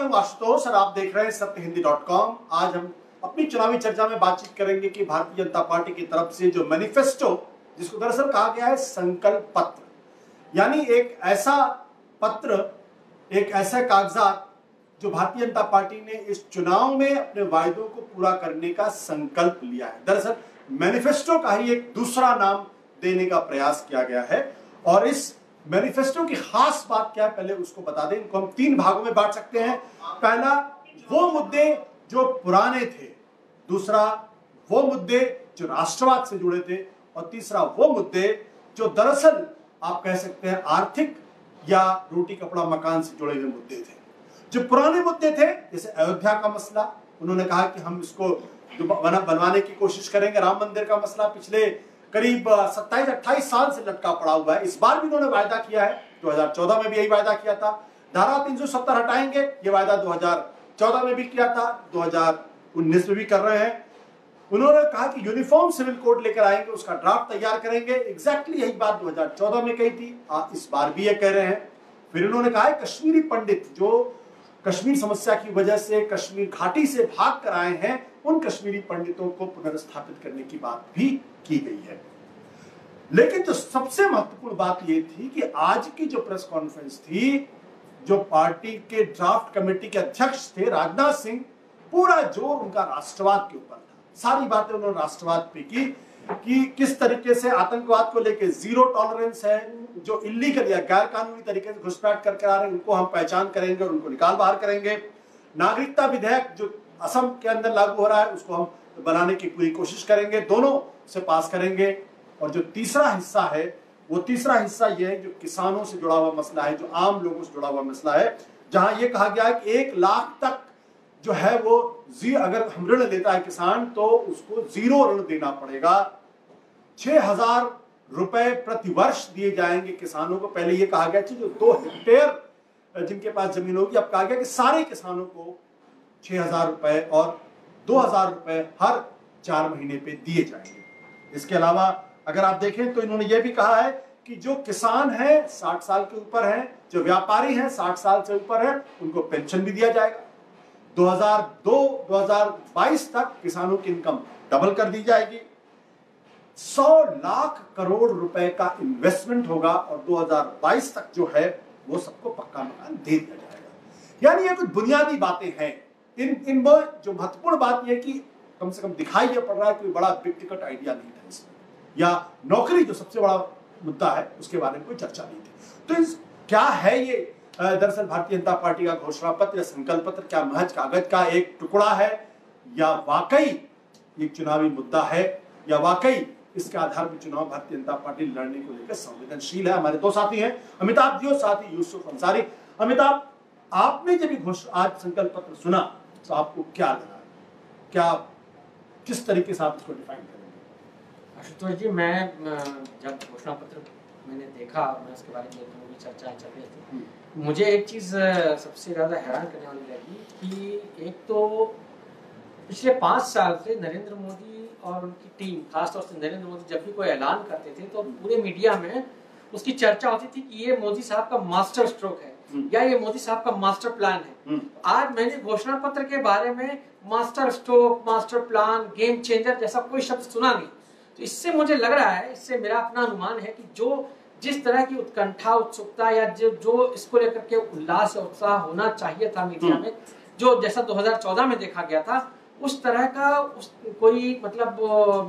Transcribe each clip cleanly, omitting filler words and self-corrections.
मैं हूं आशुतोष और आप देख रहे हैं सत्यहिंदी.com। आज हम अपनी चुनावी चर्चा में बातचीत करेंगे कि भारतीय जनता पार्टी की तरफ से जो मैनिफेस्टो, जिसको दरअसल कहा गया है संकल्प पत्र, यानी एक ऐसा पत्र, एक ऐसा कागजात जो भारतीय जनता पार्टी ने इस चुनाव में अपने वायदों को पूरा करने का संकल्प लिया है। दरअसल मैनिफेस्टो का ही एक दूसरा नाम देने का प्रयास किया गया है। और इस मैनिफेस्टो की खास बात क्या है, पहले उसको बता दें। इनको हम तीन भागों में बांट सकते हैं। पहला, वो मुद्दे जो पुराने थे, दूसरा वो मुद्दे जो राष्ट्रवाद से जुड़े थे, और तीसरा वो मुद्दे जो दरअसल आप कह सकते हैं आर्थिक या रोटी कपड़ा मकान से जुड़े हुए मुद्दे थे। जो पुराने मुद्दे थे, जैसे अयोध्या का मसला, उन्होंने कहा कि हम इसको बनवाने की कोशिश करेंगे। राम मंदिर का मसला पिछले करीब 27-28 साल से लटका पड़ा हुआ है। इस बार भी उन्होंने वायदा किया है, 2014 में भी यही वायदा किया था। धारा 370 हटाएंगे, ये वायदा 2014 में भी किया था, 2019 में भी कर रहे हैं। उन्होंने कहा कि यूनिफॉर्म सिविल कोड लेकर आएंगे, उसका ड्राफ्ट तैयार करेंगे। एग्जैक्टली यही बात 2014 में कही थी, इस बार भी ये कह रहे हैं। फिर उन्होंने कहा है कश्मीरी पंडित जो कश्मीर समस्या की वजह से कश्मीर घाटी से भाग कर आए हैं, उन कश्मीरी पंडितों को पुनर्स्थापित करने की बात भी की गई है। लेकिन जो सबसे महत्वपूर्ण बात यह थी कि आज की जो प्रेस कॉन्फ्रेंस थी, जो पार्टी के ड्राफ्ट कमेटी के अध्यक्ष थे राजनाथ सिंह, पूरा जोर उनका राष्ट्रवाद के ऊपर था। सारी बातें उन्होंने राष्ट्रवाद पे की कि किस तरीके से आतंकवाद को लेकर जीरो टॉलरेंस है। जो इलीगल या गैर कानूनी तरीके से घुसपैठ करके आ रहे हैं, उनको हम पहचान करेंगे और उनको निकाल बाहर करेंगे। नागरिकता विधेयक जो असम के अंदर लागू हो रहा है, उसको हम बनाने की पूरी कोशिश करेंगे, दोनों से पास करेंगे। और जो तीसरा हिस्सा है, वो तीसरा हिस्सा ये है जो किसानों से जुड़ा हुआ मसला है, जो आम लोगों से जुड़ा हुआ मसला है, जहां ये कहा गया है कि 1 लाख तक जो है वो अगर हम ऋण लेता है किसान, तो उसको जीरो ऋण देना पड़ेगा। 6,000 रुपए प्रति वर्ष दिए जाएंगे किसानों को। पहले ये कहा गया कि जो 2 हेक्टेयर जिनके पास जमीन होगी, अब कहा गया कि सारे किसानों को 6,000 रुपए और 2,000 रुपए हर 4 महीने पे दिए जाएंगे। इसके अलावा अगर आप देखें तो इन्होंने ये भी कहा है कि जो किसान हैं 60 साल के ऊपर हैं, जो व्यापारी हैं 60 साल से ऊपर हैं, उनको पेंशन भी दिया जाएगा। 2022 तक किसानों की इनकम डबल कर दी जाएगी। 100 लाख करोड़ रुपए का इन्वेस्टमेंट होगा और 2022 तक जो है वो सबको पक्का मकान दे दिया जाएगा। यानी ये कुछ बुनियादी बातें हैं। इन जो महत्वपूर्ण बात यह कि कम से कम दिखाई ये पड़ रहा है कोई बड़ा बिग टिकट आइडिया नहीं था इसमें, या नौकरी जो सबसे बड़ा मुद्दा है उसके बारे में कोई चर्चा नहीं थी। तो क्या है ये दरअसल भारतीय जनता पार्टी का घोषणा पत्र या संकल्प पत्र? क्या महज कागज का एक टुकड़ा है, या वाकई एक चुनावी मुद्दा है, या वाकई इसके आधार पर चुनाव भारतीय जनता पार्टी लड़ने को लेकर संवेदनशील है? हमारे दो साथी हैं, अमिताभ जी और साथी यूसुफ अंसारी। अमिताभ, आपने जब आज संकल्प पत्र सुना तो आपको क्या लगा? क्या किस तरीके से आप इसको डिफाइन करेंगे? आशुतोष जी, मैं जब घोषणा पत्र मैंने देखा, मैं उसके बारे में भी चर्चा चल रही थी, मुझे एक चीज़ सबसे ज़्यादा हैरान करने वाली लगी कि एक तो पिछले 5 साल से नरेंद्र मोदी और उनकी टीम, खासतौर से नरेंद्र मोदी जब भी कोई ऐलान करते थे तो पूरे मीडिया में उसकी चर्चा होती थी कि ये मोदी साहब का मास्टर स्ट्रोक है या ये मोदी साहब का मास्टर प्लान है। आज मैंने घोषणा पत्र के बारे में master stroke, master plan, game changer जैसा कोई शब्द सुना नहीं। तो इससे मुझे लग रहा है, इससे मेरा अपना अनुमान है कि जिस तरह की उत्कंठा, उत्सुकता या जो इसको लेकर के उल्लास या उत्साह होना चाहिए था मीडिया में, जो जैसा 2014 में देखा गया था, उस तरह का कोई मतलब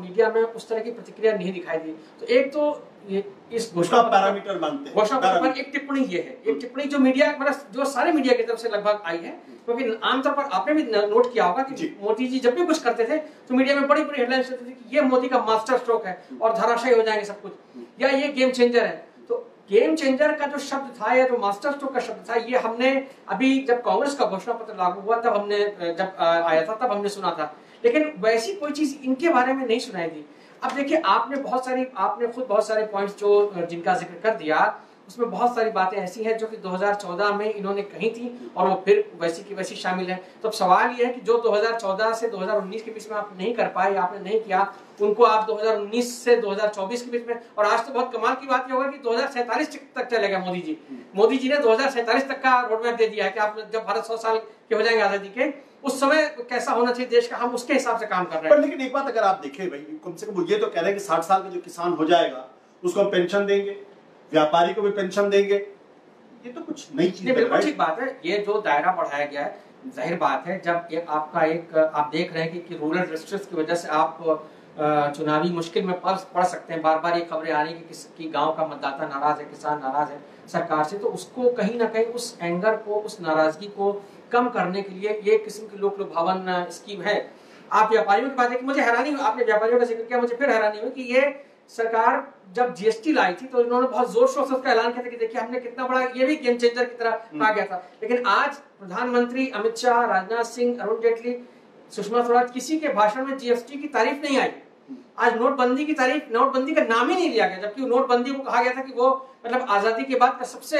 मीडिया में उस तरह की प्रतिक्रिया नहीं दिखाई दी। तो एक तो ये इस घोषणा पैरामीटर मानते हैं, घोषणा पत्र पर एक टिप्पणी ये है, एक टिप्पणी जो मीडिया मतलब जो सारे मीडिया की तरफ से लगभग आई है, क्योंकि आमतौर पर आपने भी नोट किया होगा कि मोदी जी जब भी कुछ करते थे तो मीडिया में बड़ी बड़ी हेडलाइंस चलती थी कि ये मोदी का मास्टर स्ट्रोक है और धराशायी हो जाएंगे सब कुछ, या ये गेम चेंजर है। तो गेम चेंजर का जो शब्द था या जो मास्टर स्ट्रोक का शब्द था, ये हमने अभी जब कांग्रेस का घोषणा पत्र लागू हुआ तब हमने जब आया था तब हमने सुना था, लेकिन वैसी कोई चीज इनके बारे में नहीं सुनाई दी। अब देखिए, आपने खुद बहुत सारे पॉइंट्स जो जिनका जिक्र कर दिया, उसमें बहुत सारी बातें ऐसी हैं जो कि 2014 में इन्होंने कही थी और वो फिर वैसी की वैसी शामिल है। तो अब सवाल ये है कि जो 2014 से 2019 के बीच में आप नहीं कर पाए, आपने नहीं किया, उनको आप 2019 से 2024 के बीच में, और आज तो बहुत कमाल की बात ये होगा कि 2047 तक चलेगा मोदी जी। मोदी जी ने 2047 तक का रोडमैप दे दिया है कि आप जब भारत 100 साल के हो जाएंगे आजादी के, उस समय कैसा होना चाहिए देश का, हम उसके हिसाब से काम कर रहे हैं। पर लेकिन एक बात अगर आप देखें भाई, कम से कम ये तो कह रहे हैं कि 60 साल का जो किसान हो जाएगा उसको हम पेंशन देंगे, व्यापारी को भी पेंशन देंगे, ये तो कुछ नई चीज है। बिल्कुल ठीक बात है। ये जो दायरा बढ़ाया गया है, जाहिर बात है जब एक आपका एक आप देख रहे हैं कि रूरल डिस्ट्रिक्ट की वजह से आप चुनावी मुश्किल में पड़ सकते हैं, बार बार ये खबरें आ रही है कि गांव का मतदाता नाराज है, किसान नाराज है सरकार से, तो उसको कहीं ना कहीं उस एंगर को, उस नाराजगी को कम करने के लिए ये किस्म की लोक लुभावन स्कीम है। आप व्यापारियों की बात है कि मुझे हैरानी हुई, आपने व्यापारियों का जिक्र किया, मुझे फिर हैरानी हुई कि ये सरकार जब जीएसटी लाई थी तो इन्होंने बहुत जोर शोर से उसका ऐलान किया था कि देखिए हमने कितना बड़ा, ये भी गेम चेंजर की तरह कहा गया था। लेकिन आज प्रधानमंत्री अमित शाह, राजनाथ सिंह, अरुण जेटली, सुषमा स्वराज, किसी के भाषण में जीएसटी की तारीफ नहीं आई। आज नोटबंदी की तारीफ, नोटबंदी का नाम ही नहीं लिया गया, जबकि नोटबंदी को कहा गया था कि वो मतलब आजादी के बाद का सबसे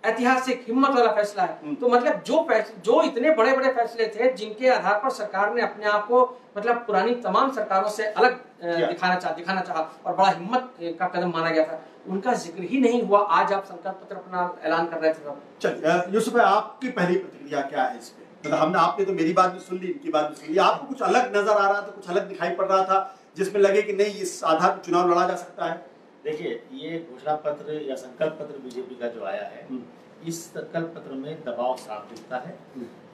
ऐतिहासिक हिम्मत वाला फैसला है। तो मतलब जो इतने बड़े बड़े फैसले थे जिनके आधार पर सरकार ने अपने आप को मतलब पुरानी तमाम सरकारों से अलग दिखाना चाहा और बड़ा हिम्मत का कदम माना गया था, उनका जिक्र ही नहीं हुआ। आज आप संकल्प पत्र अपना ऐलान कर रहे थे। चलिए यूसुफ भाई, आपकी पहली प्रतिक्रिया क्या है इस पे? मतलब आपने तो मेरी बात भी सुन ली, इनकी बात भी सुन ली, आपको कुछ अलग नजर आ रहा था, कुछ अलग दिखाई पड़ रहा था जिसमें लगे कि नहीं इस आधार पर चुनाव लड़ा जा सकता है? देखिए, ये घोषणा पत्र या संकल्प पत्र बीजेपी का जो आया है, इस संकल्प पत्र में दबाव साफ दिखता है।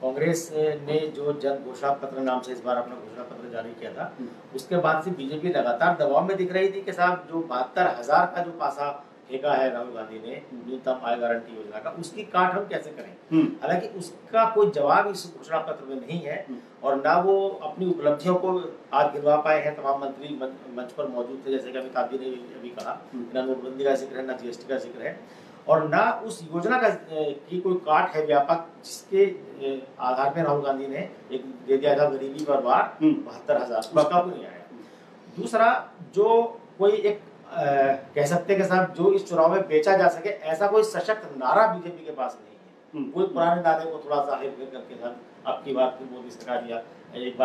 कांग्रेस ने जो जन घोषणा पत्र नाम से इस बार अपना घोषणा पत्र जारी किया था, उसके बाद से बीजेपी लगातार दबाव में दिख रही थी कि साहब जो 72,000 का जो पासा फेंका है राहुल गांधी ने न्यूनतम आय गारंटी योजना का, उसकी काट हम कैसे करें। हालांकि उसका कोई जवाब इस घोषणा पत्र में नहीं है और ना वो अपनी उपलब्धियों को आज गिनवा पाए हैं। तमाम मंत्री मंच पर मौजूद थे, जैसे कि अमिताभ जी ने अभी कहा, ना नोटबंदी का जिक्र है, ना जीएसटी का जिक्र है, और ना उस योजना का की कोई काट है व्यापक जिसके आधार पर राहुल गांधी ने एक दे दिया था गरीबी पर वार 72,000, उसका भी नहीं आया। दूसरा, जो कोई एक कह सकते हैं कि साहब जो इस चुनाव में बेचा जा सके, ऐसा कोई सशक्त नारा बीजेपी के पास नहीं है। कोई पुराने नारे को थोड़ा सा हेर फेर करके साहब अब की बार फिर मोदी सरकार या एक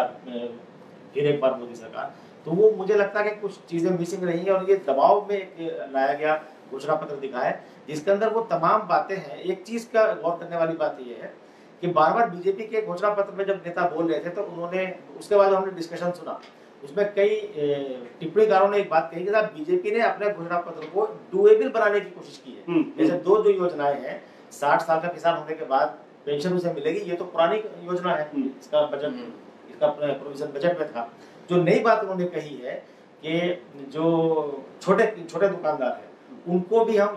बार मोदी सरकार, तो वो मुझे लगता है कि कुछ चीजें मिसिंग रही हैं और ये दबाव में लाया गया घोषणा पत्र दिखा है जिसके अंदर वो तमाम बातें हैं। एक चीज का गौर करने वाली बात ये है कि बार बार बीजेपी के घोषणा पत्र में जब नेता बोल रहे थे तो उन्होंने, उसके बाद हमने डिस्कशन सुना, उसमें कई टिप्पणीकारों ने एक बात कही कि साहब बीजेपी ने अपने घोषणा पत्र को डुएबल बनाने की कोशिश की है। जैसे दो जो योजनाएं हैं, 60 साल का किसान होने के बाद पेंशन उसे मिलेगी, ये तो पुरानी योजना है, इसका बजट, इसका प्रोविजन बजट में था। जो नई बात उन्होंने कही है कि जो छोटे दुकानदार हैं उनको भी हम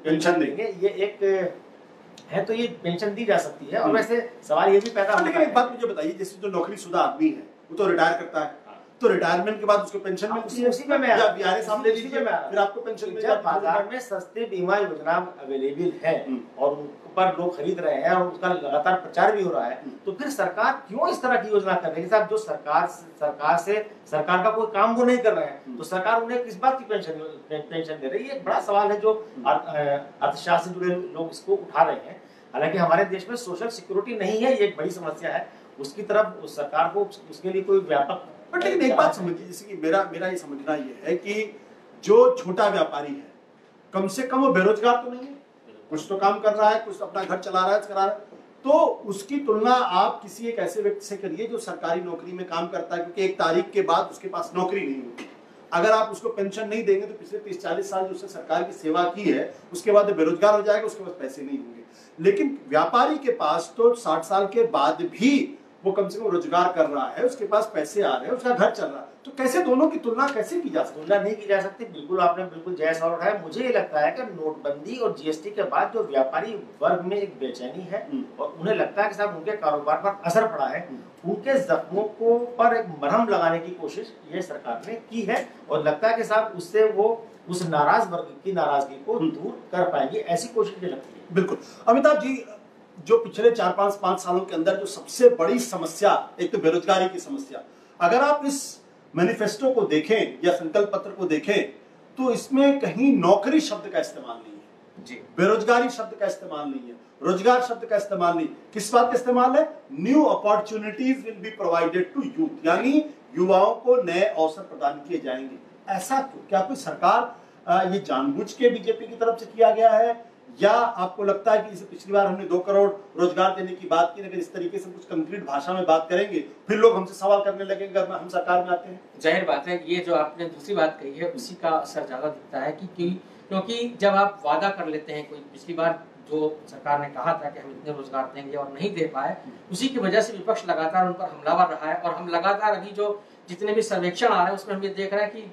पेंशन देंगे, ये एक है, तो ये पेंशन दी जा सकती है। और वैसे सवाल ये भी पैदा होता है, लेकिन एक बात मुझे बताइए, जैसे जो नौकरीशुदा आदमी है वो तो रिटायर करता है, तो रिटायरमेंट के बाद उसको पेंशन मिलती है, उसी में मैं सामने लीजिए फिर आपको पेंशन मिल जाती है। बाजार में सस्ते बीमा योजना अवेलेबल है और उन पर लोग खरीद रहे हैं और उसका लगातार प्रचार भी हो रहा है, तो फिर सरकार क्यों इस तरह की योजना कर रही है? साहब जो सरकार का कोई काम वो नहीं कर रहे हैं, तो सरकार उन्हें किस बात की पेंशन दे रही है? एक बड़ा सवाल है जो अर्थशास्त्र से जुड़े लोग इसको उठा रहे हैं। हालांकि हमारे देश में सोशल सिक्योरिटी नहीं है, ये एक बड़ी समस्या है, उसकी तरफ सरकार को उसके लिए कोई व्यापक। बट लेकिन एक बात समझिए, जैसे कि मेरा ये समझना ये है कि जो छोटा व्यापारी है कम से कम वो बेरोजगार तो नहीं है, कुछ तो काम कर रहा है, कुछ अपना घर चला रहा है, तो उसकी तुलना आप किसी एक ऐसे व्यक्ति से करिए जो सरकारी नौकरी में काम करता है, क्योंकि एक तारीख के बाद उसके पास नौकरी नहीं होती। अगर आप उसको पेंशन नहीं देंगे तो पिछले 30-40 साल जो उसने सरकार की सेवा की है उसके बाद बेरोजगार हो जाएगा, उसके पास पैसे नहीं होंगे। लेकिन व्यापारी के पास तो 60 साल के बाद भी वो कम से कम रोजगार कर रहा है, उसके पास पैसे आ रहे हैं, उसका घर चल रहा है, तो कैसे दोनों की तुलना कैसे की जा सकती? तुलना नहीं की जा सकती, बिल्कुल आपने बिल्कुल जायज सवाल उठाया। मुझे ये लगता है कि नोटबंदी और जीएसटी के बाद जो व्यापारी वर्ग में एक बेचैनी है और उन्हें लगता है कि साहब उनके कारोबार पर असर पड़ा है, उनके जख्मों को पर एक मरहम लगाने की कोशिश ये सरकार ने की है और लगता है कि साहब उससे वो उस नाराज वर्ग की नाराजगी को दूर कर पाएंगे, ऐसी कोशिश मुझे लगती है। बिल्कुल। अमिताभ जी, जो पिछले 4-5 सालों के अंदर जो सबसे बड़ी समस्या, एक तो बेरोजगारी की समस्या, अगर आप इस मैनिफेस्टो को देखें या संकल्प पत्र को देखें तो इसमें कहीं नौकरी शब्द का इस्तेमाल नहीं है। जी। बेरोजगारी शब्द का इस्तेमाल नहीं है, रोजगार शब्द का इस्तेमाल नहीं, किस बात का इस्तेमाल है? New opportunities will be provided to youth, यानी युवाओं को नए अवसर प्रदान किए जाएंगे। ऐसा क्यों? क्या कोई सरकार ये जानबूझ के बीजेपी की तरफ से किया गया है, या आपको लगता है कि जैसे पिछली बार हमने 2 करोड़ रोजगार देने की बात की, अगर इस तरीके से कुछ कंक्रीट भाषा में बात करेंगे फिर लोग हमसे सवाल करने लगेंगे अगर हम सरकार में आते हैं? जाहिर बात है, ये जो आपने दूसरी बात कही है उसी का असर ज्यादा दिखता है कि क्योंकि जब आप वादा कर लेते हैं कोई, पिछली बार जो सरकार ने कहा था कि हम इतने रोजगार देंगे और नहीं दे पाए, उसी की वजह से विपक्ष लगातार उन पर हमलावर रहा है। और हम लगातार अभी जो जितने भी सर्वेक्षण आ रहे हैं उसमें हम ये देख रहे हैं कि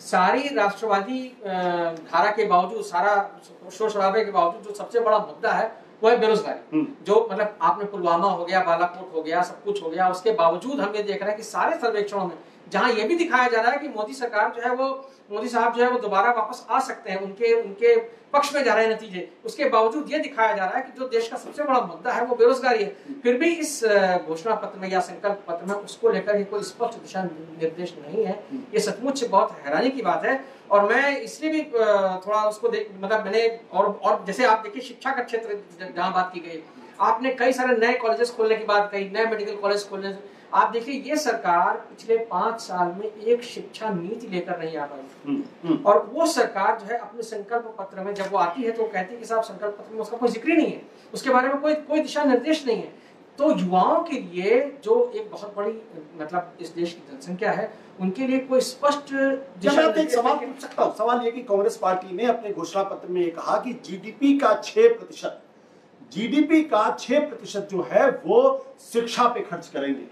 सारी राष्ट्रवादी धारा के बावजूद, सारा शोर शराबे के बावजूद जो सबसे बड़ा मुद्दा है वो है बेरोजगारी। जो मतलब आपने पुलवामा हो गया, बालाकोट हो गया, सब कुछ हो गया, उसके बावजूद हम ये देख रहे हैं कि सारे सर्वेक्षणों में जहां ये भी दिखाया जा रहा है कि मोदी सरकार जो है वो, मोदी साहब जो है वो दोबारा वापस आ सकते हैं, उनके पक्ष में जा रहे हैं नतीजे, उसके बावजूद ये दिखाया जा रहा है कि जो देश का सबसे बड़ा मुद्दा है वो बेरोजगारी है। फिर भी इस घोषणा पत्र में या संकल्प पत्र में उसको लेकर कोई स्पष्ट दिशा निर्देश नहीं है। ये सचमुच बहुत हैरानी की बात है। और मैं इसलिए भी थोड़ा उसको मतलब मैंने और जैसे आप देखिए शिक्षा का क्षेत्र जहाँ बात की गई, आपने कई सारे नए कॉलेजेस खोलने की बात कही, नए मेडिकल कॉलेज खोलने, आप देखिए ये सरकार पिछले 5 साल में एक शिक्षा नीति लेकर नहीं आ पाई। और वो सरकार जो है अपने संकल्प पत्र में जब वो आती है तो वो कहती है कि साहब संकल्प पत्र में उसका कोई जिक्र ही नहीं है, उसके बारे में कोई दिशा निर्देश नहीं है। तो युवाओं के लिए जो एक बहुत बड़ी मतलब इस देश की जनसंख्या है, उनके लिए कोई स्पष्ट दिशा निर्देश। सवाल पूछ सकता हूं? सवाल ये कि कांग्रेस पार्टी ने अपने घोषणा पत्र में ये कहा कि जीडीपी का 6% जो है वो शिक्षा पे खर्च करेंगे।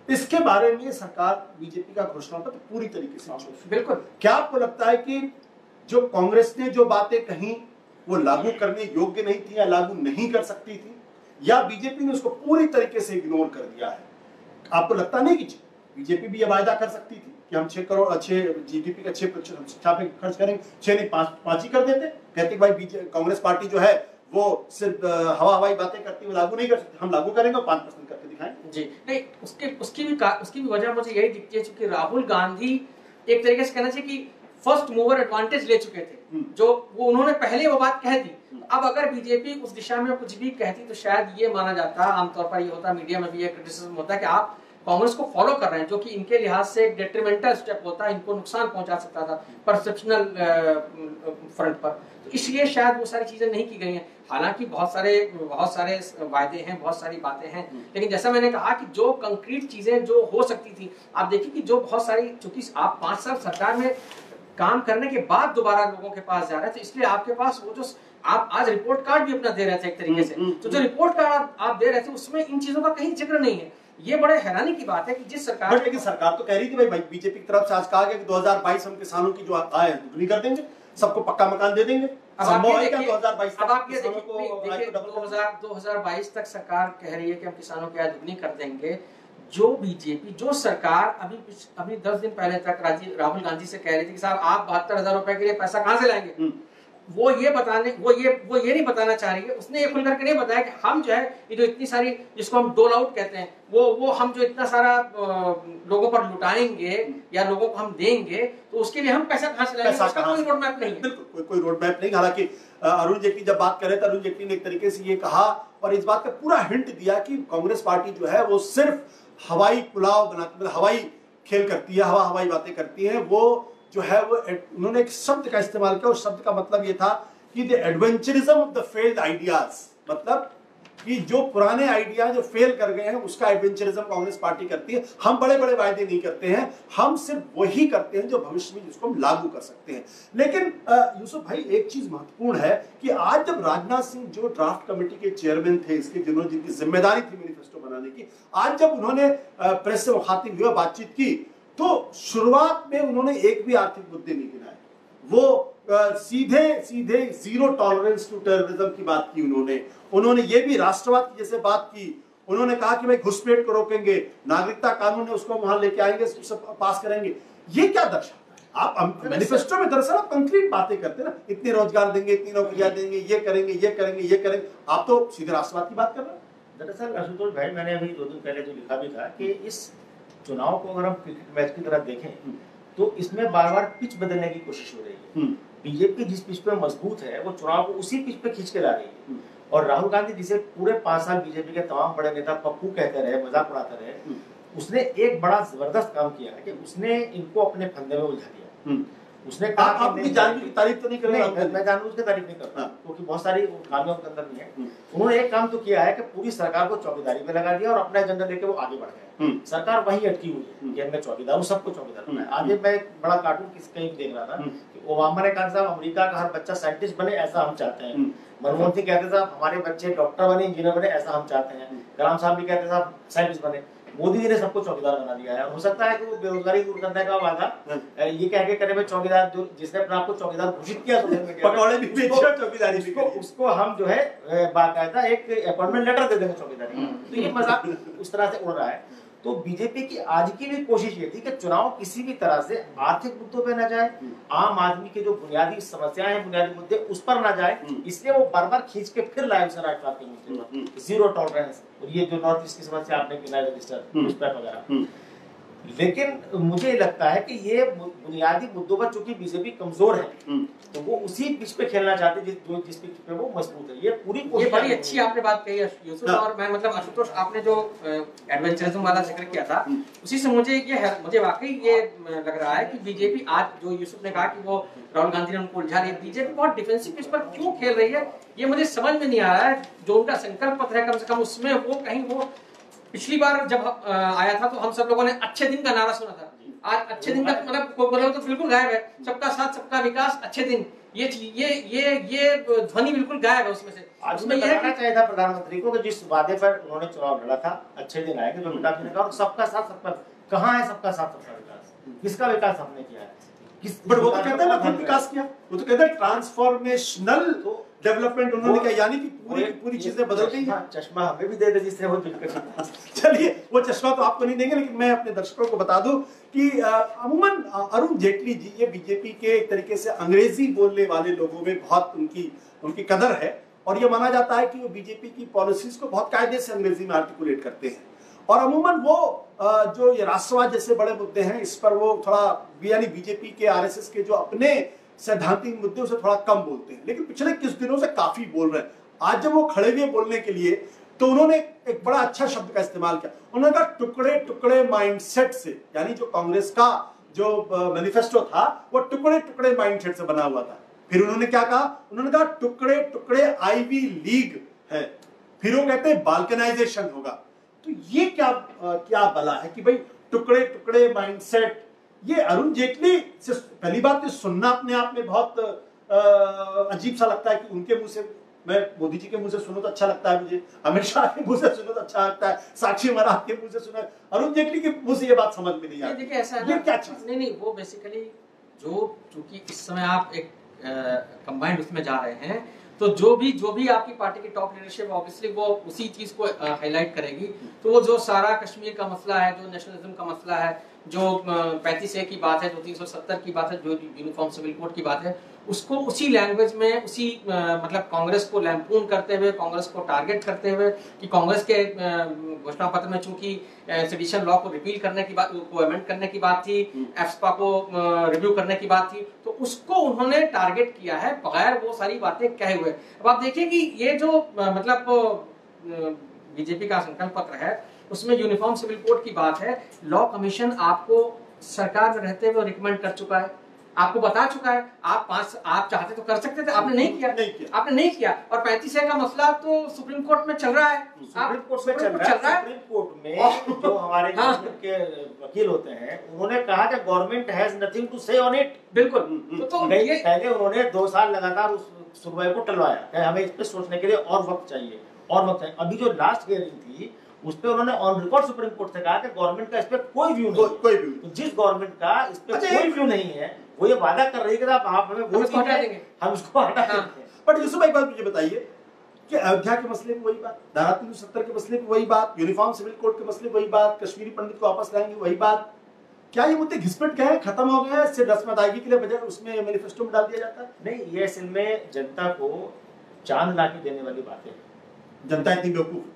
इसके बारे में सरकार, बीजेपी का घोषणा पत्र पूरी तरीके से बिल्कुल। क्या आपको लगता है कि जो कांग्रेस ने जो बातें कही वो लागू करने योग्य नहीं थी या लागू नहीं कर सकती थी, या बीजेपी ने उसको पूरी तरीके से इग्नोर कर दिया है? आपको लगता नहीं कि बीजेपी भी ये वायदा कर सकती थी कि हम 6 जीडीपी का 6% हम शिक्षा पे खर्च करेंगे, 6 नहीं 5 ही कर देते, कहते भाई कांग्रेस पार्टी जो है वो सिर्फ हवाई बातें करती हुई लागू नहीं कर सकती, हम लागू करेंगे और 5% करके दिखाएंगे। जी नहीं, उसकी भी वजह मुझे यही दिखती है क्योंकि राहुल गांधी एक तरीके से कहना चाहिए कि फर्स्ट मूवर एडवांटेज ले चुके थे, जो वो उन्होंने पहले वो बात कह दी। अब अगर बीजेपी उस दिशा में कुछ भी कहती तो शायद ये माना जाता, आमतौर पर ये होता, मीडिया में भी ये क्रिटिसिज्म होता है कि आप कांग्रेस को फॉलो कर रहे हैं, जो कि इनके लिहाज से एक डेट्रीमेंटल स्टेप होता है, इनको नुकसान पहुंचा सकता था परसेप्शनल फ्रंट पर। तो इसलिए शायद वो सारी चीजें नहीं की गई हैं। हालांकि बहुत सारे वायदे हैं, बहुत सारी बातें हैं, लेकिन जैसा मैंने कहा कि जो कंक्रीट चीजें जो हो सकती थी, आप देखिए कि जो बहुत सारी, चूंकि आप 5 साल सरकार में काम करने के बाद दोबारा लोगों के पास जा रहे थे, इसलिए आपके पास वो जो आप आज रिपोर्ट कार्ड भी अपना दे रहे थे एक तरीके से, तो जो रिपोर्ट कार्ड आप दे रहे थे उसमें इन चीजों का कहीं जिक्र नहीं है। ये बड़े हैरानी की बात है कि जिस सरकार, लेकिन सरकार तो कह रही थी भाई बीजेपी की तरफ से आज कहा गया कि 2022 हम किसानों की जो आय है दुगनी कर देंगे, सबको पक्का मकान दे देंगे। अब आप ये देखिए 2022 अब आप ये देखिए 2022 तक सरकार कह रही है कि हम किसानों की आय दुगनी कर देंगे। जो बीजेपी, जो सरकार अभी 10 दिन पहले तक राहुल गांधी से कह रही थी कि साहब आप 72,000 रुपए के लिए पैसा कहां से लाएंगे, वो ये नहीं बताना चाह रही है। उसने ये खुल करके नहीं बताया कि हम जो है ये जो इतनी सारी, जिसको हम डोल आउट कहते हैं, वो हम जो इतना सारा लोगों पर लुटाएंगे या लोगों को हम देंगे, तो उसके लिए हम पैसा कहां से लाएंगे, उसका कोई रोड मैप नहीं है। बिल्कुल कोई रोड मैप नहीं। हालांकि अरुण जेटली जब बात कर रहे थे, अरुण जेटली ने एक तरीके से ये कहा और इस बात का पूरा हिंट दिया कि कांग्रेस पार्टी जो है वो सिर्फ हवाई पुलाव बनाती, हवाई खेल करती है, हवाई बातें करती है। वो जो है वो उन्होंने एक शब्द का इस्तेमाल किया, उस शब्द का मतलब ये था कि the adventurism of the failed ideas, मतलब कि जो पुराने आइडिया जो फेल कर गए हैं उसका एडवेंचरिज्म कांग्रेस पार्टी करती है। हम बड़े बड़े वायदे नहीं करते हैं, हम सिर्फ वही करते हैं जो भविष्य में जिसको हम लागू कर सकते हैं। लेकिन यूसुफ भाई एक चीज महत्वपूर्ण है कि आज जब राजनाथ सिंह जो ड्राफ्ट कमेटी के चेयरमैन थे, इसके जिनकी जिम्मेदारी थी मैनिफेस्टो बनाने की, आज जब उन्होंने प्रेस से मुखातिब हुए, बातचीत की, तो शुरुआत में उन्होंने एक भी आर्थिक मुद्दे नहीं गिनाए। वो सीधे जीरो टॉलरेंस टू टेररिज्म की बात की उन्होंने ये भी राष्ट्रवाद की जैसे बात की। उन्होंने कहा कि भाई घुसपैठ को रोकेंगे, नागरिकता कानून है उसको वहां लेके आएंगे, सब पास करेंगे। ये क्या दर्शाता है? आप मैनिफेस्टो में दरअसल आप कंक्रीट बातें करते हैं ना, इतने रोजगार देंगे, इतनी नौकरियां देंगे, ये करेंगे। आप तो सीधे राष्ट्रवाद की बात कर रहे हैं। दरअसल आशुतोष भाई, मैंने अभी 2 दिन पहले जो लिखा भी था कि इस चुनाव को अगर हम क्रिकेट मैच की तरह देखें तो इसमें बार बार पिच बदलने की कोशिश हो रही है। बीजेपी जिस पिच पे मजबूत है वो चुनाव को उसी पिच पे खींच के ला रही है। और राहुल गांधी जिसे पूरे 5 साल बीजेपी के तमाम बड़े नेता पप्पू कहते रहे, मजाक उड़ाते रहे, उसने एक बड़ा जबरदस्त काम किया है कि उसने इनको अपने फंदे में उलझा दिया। उसने कहा आप अपनी जानबूझ की तारीफ तो नहीं कर रहे? मैं जानबूझ की तारीफ नहीं करता क्योंकि बहुत सारी खामियों के अंदर नहीं है। उन्होंने एक काम तो किया है कि पूरी सरकार को चौकीदारी पे लगा दिया और अपना एजेंडा लेके वो आगे बढ़ गए। सरकार वहीं अटकी हुई है कि हमने चौकीदार हूं, सबको चौकीदार बनाया। आगे मैं एक बड़ा कार्टून कहीं देख रहा था कि ओबामा ने कहा साहब अमेरिका का हर बच्चा साइंटिस्ट बने, ऐसा हम चाहते हैं। मनमोहन सिंह कहते साहब हमारे बच्चे डॉक्टर बने, इंजीनियर बने, ऐसा हम चाहते हैं। कलाम साहब भी कहते साहब साइंटिस्ट बने। मोदी जी ने सबको चौकीदार बना दिया है। हो सकता है कि वो बेरोजगारी दूर करने का वादा ये कह के करे, चौकीदार जिसने अपने आप को चौकीदार घोषित किया सोशल मीडिया पकौड़े भी बेचे, चौकीदारी भी करी। उसको हम जो है बाकायदा एक अपॉइंटमेंट लेटर दे देंगे चौकीदारी। तो ये मजाक उस तरह से उड़ रहा है। तो बीजेपी की आज की भी कोशिश ये थी कि चुनाव किसी भी तरह से आर्थिक मुद्दों पे ना जाए, आम आदमी के जो बुनियादी समस्याएं हैं, बुनियादी मुद्दे उस पर ना जाए, इसलिए वो बार-बार खींच के फिर लाए उसे राष्ट्रवाद के मुद्दे पर, जीरो टॉलरेंस। और ये जो नॉर्थ ईस्ट की समस्या आपने गिनाई, रजिस्टर पुष्पैक वगैरह। लेकिन मुझे लगता है कि ये बुनियादी मुद्दों पर चूंकि बीजेपी कमजोर है तो वो उसी पिच पे खेलना चाहते हैं जिस पिच पे वो मजबूत है। ये बड़ी अच्छी आपने बात कही यूसुफ। और मैं मतलब आशुतोष, आपने जो एडवेंचरिज्म वाला जिक्र किया था उसी से मुझे वाकई ये लग रहा है कि बीजेपी आज जो यूसुफ ने कहा कि वो राहुल गांधी ने उनको उलझा दिया, बीजेपी बहुत डिफेंसिव पिच पर क्यों खेल रही है ये मुझे समझ में नहीं आ रहा है। जो उनका संकल्प पत्र है कम से कम उसमें वो कहीं वो पिछली बार जब आया था तो हम सब लोगों ने अच्छे दिन का नारा सुना था। आज अच्छे दिन का मतलब तो बिल्कुल गायब है। सबका साथ सबका विकास, अच्छे दिन, ये ध्वनि बिल्कुल गायब है उसमें से। आज उसमें ये कहना चाहिए था प्रधानमंत्री को कि जिस वादे पर उन्होंने चुनाव लड़ा था, अच्छे दिन आएंगे, जो अमिताभ जी ने कहा सबका साथ सबका, कहाँ है सबका साथ सबका विकास? किसका विकास हमने किया है? बट वो तो कहते हैं ना खुद विकास किया, वो तो कहते हैं ट्रांसफॉर्मेशनल डेवलपमेट उन्होंने किया, यानी कि पूरी चीजें बदल गई हैं। चश्मा हमें भी दे दे जिससे वो दिलकश। चलिए वो चश्मा तो आपको नहीं देंगे, लेकिन मैं अपने दर्शकों को बता दूं कि अमूमन अरुण जेटली जी ये बीजेपी के एक तरीके से अंग्रेजी बोलने वाले लोगों में बहुत उनकी कदर है और ये माना जाता है कि वो बीजेपी की पॉलिसीज को बहुत कायदे से अंग्रेजी में आर्टिकुलेट करते हैं। और अमूमन वो जो ये राष्ट्रवाद जैसे बड़े मुद्दे हैं इस पर वो थोड़ा यानी बीजेपी के आरएसएस के जो अपने सैद्धांतिक मुद्दे उसे थोड़ा कम बोलते हैं, लेकिन पिछले कुछ दिनों से काफी बोल रहे हैं। आज जब वो खड़े हुए बोलने के लिए तो उन्होंने एक बड़ा अच्छा शब्द का इस्तेमाल किया। उन्होंने कहा टुकड़े टुकड़े माइंडसेट से, यानी जो कांग्रेस का जो मैनिफेस्टो था वो टुकड़े टुकड़े माइंडसेट से बना हुआ था। फिर उन्होंने क्या कहा? उन्होंने कहा टुकड़े टुकड़े आईवी लीग है, फिर वो कहते हैं बाल्कनाइजेशन होगा। तो ये क्या बला है कि भाई टुकड़े टुकड़े माइंडसेट? ये अरुण जेटली से पहली बात तो सुनना अपने आप में बहुत अजीब सा लगता है कि उनके मुंह से, मैं मोदी जी के मुंह से सुनो तो अच्छा लगता है मुझे, अमित शाह के मुंह से सुनो तो अच्छा लगता है, साक्षी महाराज के मुंह से सुनो, अरुण जेटली के मुंह से ये बात समझ में नहीं आती। देखिए ऐसा है, ये क्या चीज? नहीं वो बेसिकली जो चूंकि इस समय आप एक कंबाइंड उसमें जा रहे हैं तो जो भी आपकी पार्टी की टॉप लीडरशिप ऑब्वियसली वो उसी चीज को हाईलाइट करेगी। तो वो जो सारा कश्मीर का मसला है, जो नेशनलिज्म का मसला है, जो 35A की बात है, जो 370 की बात है, जो यूनिफॉर्म सिविल कोड की बात है, उसको उसी लैंग्वेज में उसी मतलब कांग्रेस को लैंपून करते हुए, कांग्रेस को टारगेट करते हुए कि कांग्रेस के घोषणा पत्र में चूंकि सेडिशन लॉ को रिपील करने की बात, को अमेंड करने की बात थी, एफ्स्पा को रिव्यू करने की बात थी, तो उसको उन्होंने टारगेट किया है बगैर वो सारी बातें कहे हुए। अब आप देखिए कि ये जो मतलब बीजेपी का संकल्प पत्र है उसमें यूनिफॉर्म सिविल कोड की बात है। लॉ कमीशन आपको सरकार में रहते हुए रिकमेंड कर चुका है, आपको बता चुका है, आप चाहते तो कर सकते थे, आपने नहीं किया। आपने नहीं किया। और 35A का मसला तो सुप्रीम कोर्ट में चल रहा है, सुप्रीम कोर्ट में चल रहा है। सुप्रीम कोर्ट में जो हमारे गवर्नमेंट के वकील होते हैं उन्होंने कहा कि गवर्नमेंट हैज नथिंग टू से ऑन इट। बिल्कुल। तो पहले उन्होंने 2 साल लगातार उस सुनवाई को टलवाया, हमें इस पे सोचने के लिए और वक्त चाहिए, और वक्त चाहिए। अभी जो लास्ट हियरिंग थी उस पे उन्होंने ऑन रिकॉर्ड सुप्रीम कोर्ट से कहा कि गवर्नमेंट का इस पे कोई व्यू नहीं, कोई व्यू। तो जिस गवर्नमेंट का इस पे कोई व्यू नहीं है वो ये वादा कर रही है कि आप हमें वो हटा देंगे, हम उसको हटा देंगे। बट यूसुफ भाई बात मुझे बताइए कि अयोध्या के मसले में वही बात, धारा 370 के मसले में वही बात, यूनिफॉर्म सिविल कोड के मसले में वही बात, कश्मीरी पंडित को वापस लाएंगे वही बात। क्या ये मुद्दे घिसपिट गए, खत्म हो गए, सिर्फ रस्म अदायगी के लिए बजाय उसमें मैनिफेस्टो में डाल दिया जाता है? नहीं, ये असल में जनता को चांद ला के देने वाली बातें। जनता इतनी बेवकूफ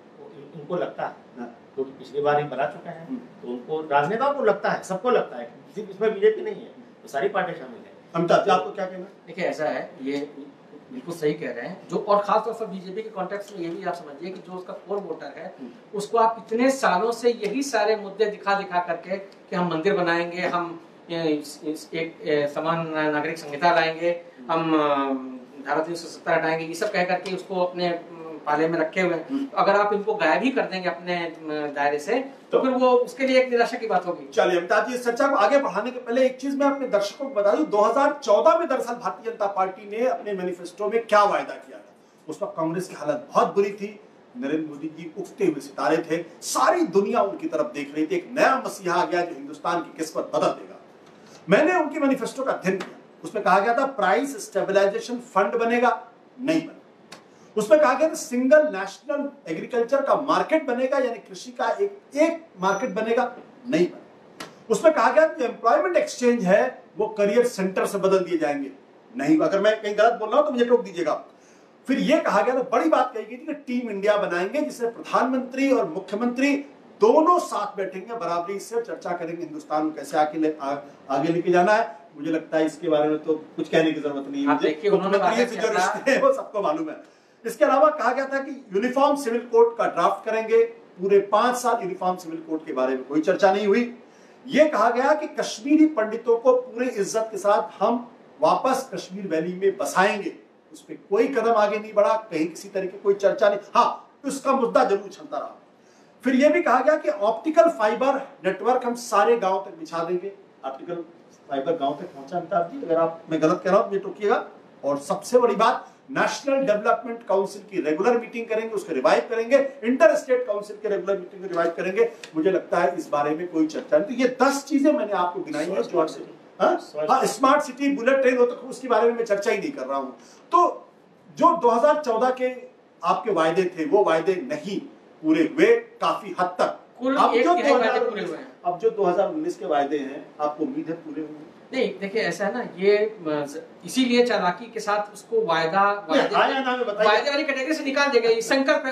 उनको लगता है क्योंकि पिछली बार ही बना चुका है, तो उनको राजनेताओं को लगता है, सबको लगता है, सिर्फ इसमें बीजेपी नहीं है, तो सारी पार्टियां शामिल है अमिताभ जी आपको क्या कहना? देखिए ऐसा है, ये बिल्कुल सही कह रहे हैं जो, और खासतौर पर बीजेपी के कॉन्टेक्स्ट में ये भी आप समझिए कि जो उसका कोर वोटर है उसको आप इतने सालों से यही सारे मुद्दे दिखा दिखा करके कि हम मंदिर बनाएंगे, हम एक समान नागरिक संहिता लाएंगे, हम धारा 370 हटाएंगे, ये सब कह करके उसको अपने पाले में रखे हुए हैं। अगर आप इनको गायब ही कर देंगे अपने दायरे से तो फिर वो उसके लिए एक निराशा की बात होगी। चलिए अमिताभ जी, इस चर्चा को आगे बढ़ाने के पहले एक चीज मैं अपने दर्शकों को बता दूं, 2014 में दरअसल भारतीय जनता पार्टी ने अपने मैनिफेस्टो में क्या वायदा किया था। उस वक्त कांग्रेस की हालत बहुत बुरी थी, नरेंद्र मोदी जी उगते हुए सितारे थे, सारी दुनिया उनकी तरफ देख रही थी, एक नया मसीहा आ गया जो हिंदुस्तान की किस्मत बदल देगा। मैंने उनकी मैनिफेस्टो का अध्ययन किया, उसमें कहा गया था प्राइस स्टेबलाइजेशन फंड बनेगा, नहीं बना। उसमें कहा गया था सिंगल नेशनल एग्रीकल्चर का मार्केट बनेगा, यानी कृषि का एक मार्केट बनेगा, नहीं बना। उसमें कहा गया जो एम्प्लॉयमेंट एक्सचेंज है वो करियर सेंटर से बदल दिए जाएंगे, नहीं। अगर मैं कहीं गलत बोल रहा हूं तो मुझे टोक दीजिएगा। फिर यह कहा गया था, बड़ी बात कही गई थी कि टीम इंडिया बनाएंगे जिसमें प्रधानमंत्री और मुख्यमंत्री दोनों साथ बैठेंगे, बराबरी से चर्चा करेंगे हिंदुस्तान को कैसे आगे लेके जाना है। मुझे लगता है इसके बारे में तो कुछ कहने की जरूरत नहीं है, मुख्यमंत्री से जो रिश्ते हैं वो सबको मालूम है। इसके अलावा कहा गया था कि यूनिफॉर्म सिविल कोड का ड्राफ्ट करेंगे, पूरे 5 साल यूनिफॉर्म सिविल कोड के बारे में कोई चर्चा नहीं हुई। यह कहा गया कि कश्मीरी पंडितों को पूरी इज्जत के साथ हम वापस कश्मीर वैली में बसाएंगे, उस पर कोई कदम आगे नहीं बढ़ा, कहीं किसी तरह की कोई चर्चा नहीं। हाँ, उसका मुद्दा जरूर चलता रहा। फिर यह भी कहा गया कि ऑप्टिकल फाइबर नेटवर्क हम सारे गांव तक बिछा देंगे। ऑप्टिकल फाइबर गांव तक पहुंचा अमिताभ जी, अगर आप मैं गलत कह रहा हूं मुझे टोकिएगा। और सबसे बड़ी बात, नेशनल डेवलपमेंट काउंसिल की रेगुलर मीटिंग करेंगे, उसको रिवाइव करेंगे, इंटर स्टेट काउंसिल के रेगुलर मीटिंग को रिवाइव करेंगे। मुझे लगता है इस बारे में कोई चर्चा नहीं। तो ये 10 चीजें मैंने आपको गिनाई है जो स्मार्ट सिटी, बुलेट ट्रेन हो तो उसके बारे में मैं चर्चा ही नहीं कर रहा हूं। तो जो 2014 के आपके वायदे थे वो वायदे नहीं पूरे हुए काफी हद तक। अब जो 2019 के वायदे हैं आपको उम्मीद है पूरे होंगे? नहीं, देखिए ऐसा है ना, ये इसीलिए चालाकी के साथ उसको वायदे वाली कैटेगरी से निकाल दिया गया।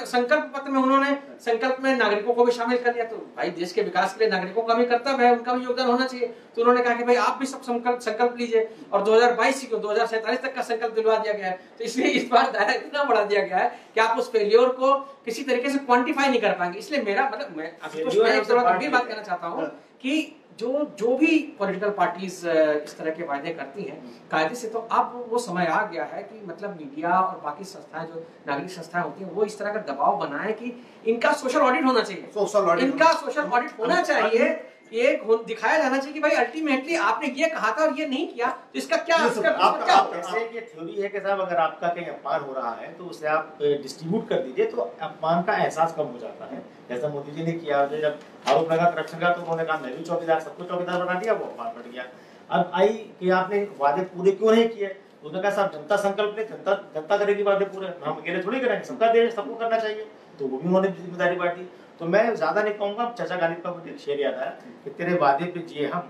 संकल्प पत्र में उन्होंने संकल्प में नागरिकों को भी शामिल कर लिया। तो भाई देश के विकास के लिए नागरिकों का भी कर्तव्य है, उनका भी योगदान होना चाहिए। तो उन्होंने कहा कि भाई आप भी सब संकल्प लीजिए, और 2022 से 2047 तक का संकल्प दिलवा दिया गया है। तो इसलिए इस बार दायरा इतना बढ़ा दिया गया है कि आप उस फेलियर को किसी तरीके से क्वांटिफाई नहीं कर पाएंगे। इसलिए मेरा मतलब मैं एक बात कहना चाहता हूँ कि जो भी पॉलिटिकल पार्टीज इस तरह के वायदे करती हैं कायदे से, तो अब वो समय आ गया है कि मतलब मीडिया और बाकी संस्थाएं, जो नागरिक संस्थाएं होती हैं, वो इस तरह का दबाव बनाए कि इनका सोशल ऑडिट होना चाहिए। इनका सोशल ऑडिट होना चाहिए, ये दिखाया जाना चाहिए कि भाई अल्टीमेटली आपने ये कहा था और ये नहीं किया, तो इसका क्या ये थ्योरी है कि साहब अगर आपका कहीं अपमान हो रहा है तो उसे आप डिस्ट्रीब्यूट कर दीजिए तो अपमान का एहसास कम हो जाता है। जैसा मोदी जी ने किया, जब आरोप लगा करप्शन का तो उन्होंने कहा मैं भी चौकीदार, सबको चौकीदार बना दिया, वो अपमान बढ़ गया। अब आई कि आपने वादे पूरे क्यों नहीं किए, तो उन्होंने कहा साहब जनता संकल्प ले, जनता करेगी वादे पूरे, हम अकेले थोड़ी करेंगे, सबका देश सबको करना चाहिए। तो वो भी उन्होंने जिम्मेदारी बांटी। तो मैं ज्यादा नहीं कहूंगा, चाचा गालिब का मुझे शेर याद आया कि तेरे वादे पे जिए हम,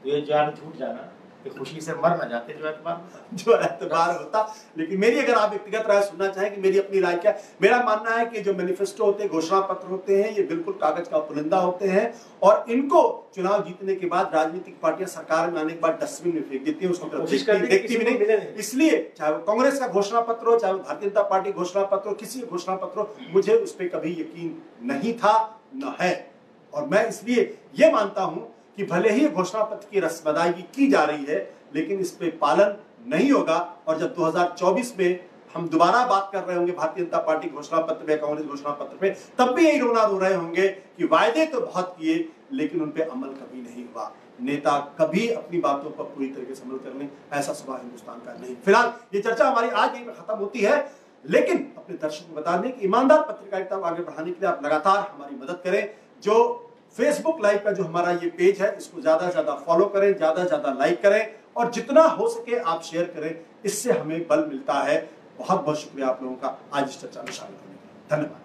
तो ये जान झूठ जाना, खुशी से मर न जाते जो एतबार होता। लेकिन मेरी अगर आप व्यक्तिगत राय सुनना चाहें कि मेरी अपनी राय क्या, मेरा मानना है कि जो मैनिफेस्टो होते हैं, घोषणा पत्र होते हैं, ये बिल्कुल कागज का पुलिंदा होते हैं, और इनको चुनाव जीतने के बाद राजनीतिक पार्टियां सरकार में आने के बाद डस्टबिन में फेंक देती है, उसको देखती भी नहीं। इसलिए चाहे वो कांग्रेस का घोषणा पत्र हो, चाहे वो भारतीय जनता पार्टी घोषणा पत्र हो, किसी घोषणा पत्र हो, मुझे उस पर कभी यकीन नहीं था, न है। और मैं इसलिए ये मानता हूं कि भले ही घोषणा पत्र की रस्म अदायगी की जा रही है, लेकिन इस पे पालन नहीं होगा। और जब 2024 में हम दोबारा बात कर रहे होंगे भारतीय जनता पार्टी घोषणा पत्र पे, कांग्रेस घोषणा पत्र पे, तब भी यही रोना रो रहे होंगे कि वायदे तो बहुत किए लेकिन उन पे अमल कभी नहीं हुआ। नेता कभी अपनी बातों पर पूरी तरीके से अमल कर लें, ऐसा स्वभाव हिंदुस्तान का नहीं। फिलहाल ये चर्चा हमारी आज यहीं पर खत्म होती है, लेकिन अपने दर्शकों को बता दें कि ईमानदार पत्रकारिता को आगे बढ़ाने के लिए आप लगातार हमारी मदद करें। जो फेसबुक लाइव का जो हमारा ये पेज है, इसको ज्यादा से ज्यादा फॉलो करें, ज्यादा से ज्यादा लाइक करें, और जितना हो सके आप शेयर करें, इससे हमें बल मिलता है। बहुत बहुत शुक्रिया आप लोगों का आज इस चर्चा में शामिल होने के लिए। धन्यवाद।